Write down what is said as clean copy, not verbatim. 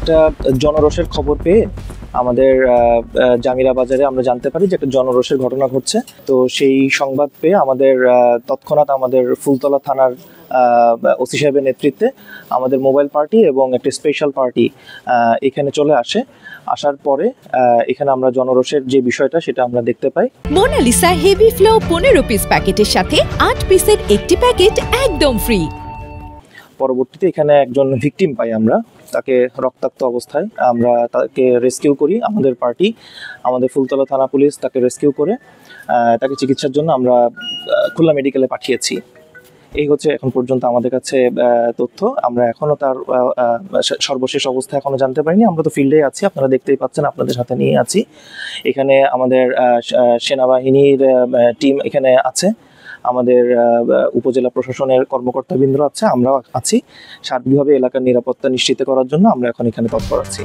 একটা জনরোষের খবর পেয়ে আমাদের জামিরা বাজারে আমরা জানতে পারি যে একটা জনরোষের ঘটনা ঘটছে। তো সেই সংবাদ পেয়ে আমাদের তৎক্ষণাৎ আমাদের ফুলতলা থানার ওসি সাহেবের নেতৃত্বে আমাদের মোবাইল পার্টি এবং একটা স্পেশাল পার্টি এখানে চলে আসে। আসার পরে এখানে আমরা জনরোষের যে বিষয়টা সেটা আমরা দেখতে পাই। মোনালিসা হেভি ফ্লো 15 পিস প্যাকেটের সাথে 8 পিসের একটি প্যাকেট একদম ফ্রি। পরবর্তীতে এখানে একজন ভিকটিম পাই আমরা, তাকে রক্তাক্ত অবস্থায় আমরা তাকে রেস্কিউ করি। আমাদের পার্টি, আমাদের ফুলতলা থানা পুলিশ তাকে রেস্কিউ করে তাকে চিকিৎসার জন্য আমরা খুলনা মেডিকেলে পাঠিয়েছি। এই হচ্ছে এখন পর্যন্ত আমাদের কাছে তথ্য। আমরা এখনো তার সর্বশেষ অবস্থা এখনো জানতে পারিনি। আমরা তো ফিল্ডে আছি, আপনারা দেখতেই পাচ্ছেন, আপনাদের সাথে নিয়ে আছি। এখানে আমাদের সেনাবাহিনীর টিম এখানে আছে, আমাদের উপজেলা প্রশাসনের কর্মকর্তাবৃন্দ আছে, আমরাও আছি। সার্বিকভাবে এলাকার নিরাপত্তা নিশ্চিত করার জন্য আমরা এখন এখানে তৎপর আছি।